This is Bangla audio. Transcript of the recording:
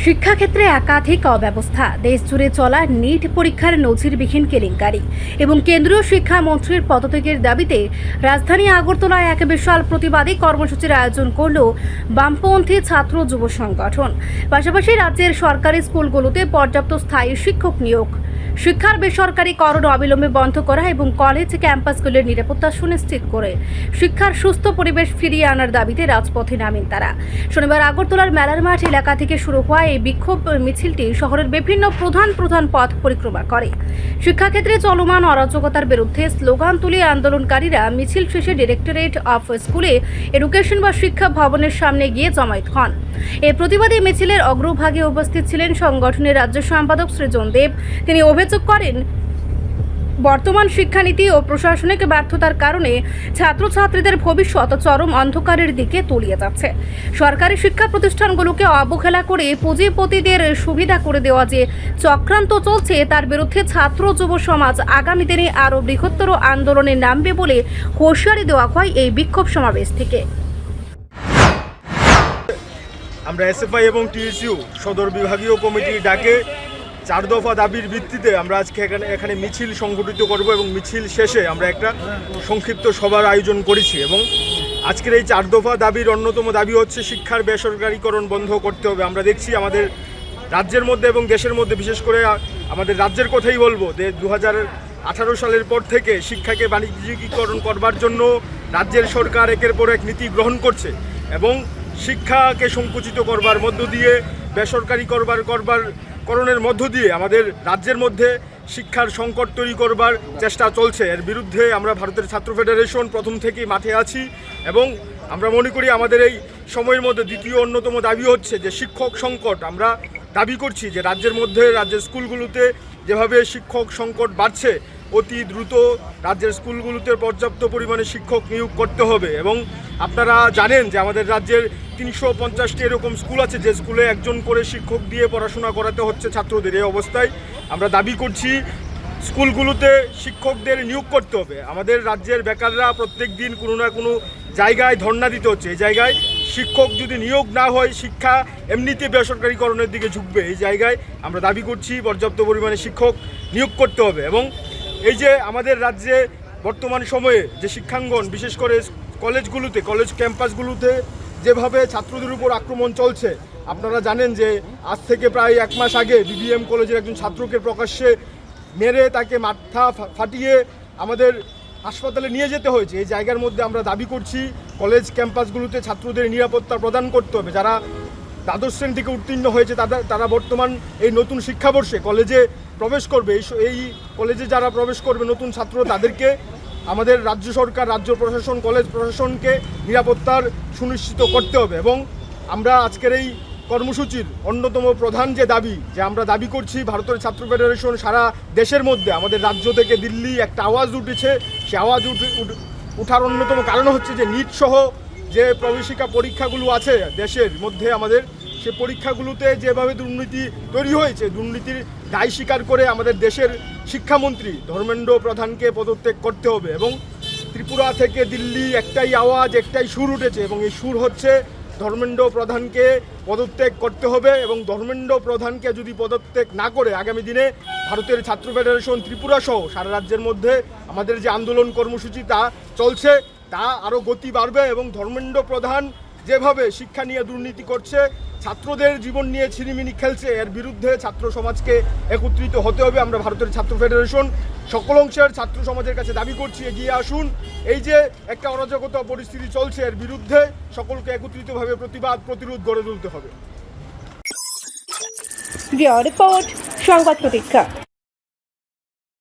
শিক্ষাক্ষেত্রে একাধিক অব্যবস্থা, দেশ জুড়ে চলা নিট পরীক্ষার নজিরবিহীন কেলেঙ্কারি এবং কেন্দ্রীয় শিক্ষামন্ত্রীর পদত্যাগের দাবিতে রাজধানী আগরতলায় এক বিশাল প্রতিবাদী কর্মসূচির আয়োজন করল বামপন্থী ছাত্র যুব সংগঠন। পাশাপাশি রাজ্যের সরকারি স্কুলগুলোতে পর্যাপ্ত স্থায়ী শিক্ষক নিয়োগ, শিক্ষার বেসরকারীকরণ অবিলম্বে বন্ধ করা এবং কলেজ ক্যাম্পাসগুলির নিরাপত্তা সুনিশ্চিত করে শিক্ষার সুস্থ পরিবেশ ফিরিয়ে আনার দাবিতে রাজপথে নামেন তারা। শনিবার আগরতলার মেলার মাঠ এলাকা থেকে শুরু হওয়া এই বিক্ষোভ মিছিলটি শহরের বিভিন্ন প্রধান পথ পরিক্রমা করে। শিক্ষাক্ষেত্রে চলমান অরাজকতার বিরুদ্ধে স্লোগান তুলে আন্দোলনকারীরা মিছিল শেষে ডিরেক্টরেট অফ স্কুলে এডুকেশন বা শিক্ষা ভবনের সামনে গিয়ে জমায়েত হন। এই প্রতিবাদী মিছিলের অগ্রভাগে উপস্থিত ছিলেন সংগঠনের রাজ্য সম্পাদক সৃজন দেব। তিনি অভিযোগ করেন, বর্তমান শিক্ষানীতি ও প্রশাসনিক ব্যর্থতার কারণে ছাত্রছাত্রীদের ভবিষ্যৎ চরম অন্ধকারের দিকে তলিয়ে যাচ্ছে। সরকারি শিক্ষা প্রতিষ্ঠানগুলোকে অবহেলা করে পুঁজিপতিদের সুবিধা করে দেওয়া যে চক্রান্ত চলছে, তার বিরুদ্ধে ছাত্র যুব সমাজ আগামী দিনে আরও বৃহত্তর আন্দোলনে নামবে বলে হুঁশিয়ারি দেওয়া হয় এই বিক্ষোভ সমাবেশ থেকে। আমরা এসএফআই এবং টিএসইউ সদর বিভাগীয় কমিটির ডাকে 4 দফা দাবির ভিত্তিতে আমরা আজকে এখানে মিছিল সংগঠিত করব এবং মিছিল শেষে আমরা একটা সংক্ষিপ্ত সভার আয়োজন করেছি। এবং আজকের এই 4 দফা দাবির অন্যতম দাবি হচ্ছে শিক্ষার বেসরকারীকরণ বন্ধ করতে হবে। আমরা দেখছি আমাদের রাজ্যের মধ্যে এবং দেশের মধ্যে, বিশেষ করে আমাদের রাজ্যের কথাই বলবো, 2018 সালের পর থেকে শিক্ষাকে বাণিজ্যিকীকরণ করবার জন্য রাজ্যের সরকার একের পর এক নীতি গ্রহণ করছে এবং শিক্ষাকে সংকুচিত করবার মধ্য দিয়ে, বেসরকারি করণের মধ্য দিয়ে আমাদের রাজ্যের মধ্যে শিক্ষার সংকট তৈরি করবার চেষ্টা চলছে। এর বিরুদ্ধে আমরা ভারতের ছাত্র ফেডারেশন প্রথম থেকেই মাঠে আছি এবং আমরা মনে করি আমাদের এই সময়ের মধ্যে দ্বিতীয় অন্যতম দাবি হচ্ছে যে শিক্ষক সংকট। আমরা দাবি করছি যে রাজ্যের স্কুলগুলোতে যেভাবে শিক্ষক সংকট বাড়ছে, অতি দ্রুত রাজ্যের স্কুলগুলোতে পর্যাপ্ত পরিমাণে শিক্ষক নিয়োগ করতে হবে। এবং আপনারা জানেন যে আমাদের রাজ্যের 350টি এরকম স্কুল আছে যে স্কুলে একজন করে শিক্ষক দিয়ে পড়াশোনা করাতে হচ্ছে ছাত্রদের। এই অবস্থায় আমরা দাবি করছি স্কুলগুলোতে শিক্ষকদের নিয়োগ করতে হবে। আমাদের রাজ্যের বেকাররা প্রত্যেক দিন কোনো না কোনো জায়গায় ধর্ণা দিতে হচ্ছে। এই জায়গায় শিক্ষক যদি নিয়োগ না হয়, শিক্ষা এমনিতে বেসরকারীকরণের দিকে ঝুঁকবে। এই জায়গায় আমরা দাবি করছি পর্যাপ্ত পরিমাণে শিক্ষক নিয়োগ করতে হবে। এবং এই যে আমাদের রাজ্যে বর্তমান সময়ে যে শিক্ষাঙ্গন, বিশেষ করে কলেজ ক্যাম্পাসগুলোতে যেভাবে ছাত্রদের উপর আক্রমণ চলছে, আপনারা জানেন যে আজ থেকে প্রায় 1 মাস আগে বিবিএম কলেজের একজন ছাত্রকে প্রকাশ্যে মেরে তাকে মাথা ফাটিয়ে আমাদের হাসপাতালে নিয়ে যেতে হয়েছে। এই জায়গার মধ্যে আমরা দাবি করছি কলেজ ক্যাম্পাসগুলোতে ছাত্রদের নিরাপত্তা প্রদান করতে হবে। যারা দ্বাদশ শ্রেণী থেকে উত্তীর্ণ হয়েছে তারা বর্তমান এই নতুন শিক্ষাবর্ষে কলেজে প্রবেশ করবে। এই কলেজে যারা প্রবেশ করবে নতুন ছাত্র, তাদেরকে আমাদের রাজ্য সরকার, রাজ্য প্রশাসন, কলেজ প্রশাসনকে নিরাপত্তার সুনিশ্চিত করতে হবে। এবং আমরা আজকের এই কর্মসূচির অন্যতম প্রধান যে দাবি, যে আমরা দাবি করছি ভারতের ছাত্র ফেডারেশন সারা দেশের মধ্যে, আমাদের রাজ্য থেকে দিল্লি একটা আওয়াজ উঠেছে। সে আওয়াজ উঠার অন্যতম কারণ হচ্ছে যে নিট সহ যে প্রবেশিকা পরীক্ষাগুলো আছে দেশের মধ্যে, আমাদের সে পরীক্ষাগুলোতে যেভাবে দুর্নীতি তৈরি হয়েছে, দুর্নীতির দায় স্বীকার করে আমাদের দেশের শিক্ষামন্ত্রী ধর্মেন্দ্র প্রধানকে পদত্যাগ করতে হবে। এবং ত্রিপুরা থেকে দিল্লি একটাই আওয়াজ, একটাই সুর উঠেছে এবং এই সুর হচ্ছে ধর্মেন্দ্র প্রধানকে পদত্যাগ করতে হবে। এবং ধর্মেন্দ্র প্রধানকে যদি পদত্যাগ না করে আগামী দিনে ভারতের ছাত্র ফেডারেশন ত্রিপুরা সহ সারা রাজ্যের মধ্যে আমাদের যে আন্দোলন কর্মসূচি তা চলছে, তা আরও গতি বাড়বে। এবং ধর্মেন্দ্র প্রধান যেভাবে শিক্ষা নিয়ে দুর্নীতি করছে, ছাত্রদের জীবন নিয়ে ছিনিমিনি খেলছে, এর বিরুদ্ধে ছাত্র সমাজকে একত্রিত হতে হবে। আমরা ভারতের ছাত্র ফেডারেশন সকল অংশের ছাত্র সমাজের কাছে দাবি করছি, এগিয়ে আসুন। এই যে একটা অরাজকতা পরিস্থিতি চলছে, এর বিরুদ্ধে সকলকে একত্রিতভাবে প্রতিরোধ গড়ে তুলতে হবে। রিপোর্ট সংবাদ প্রতীক্ষা।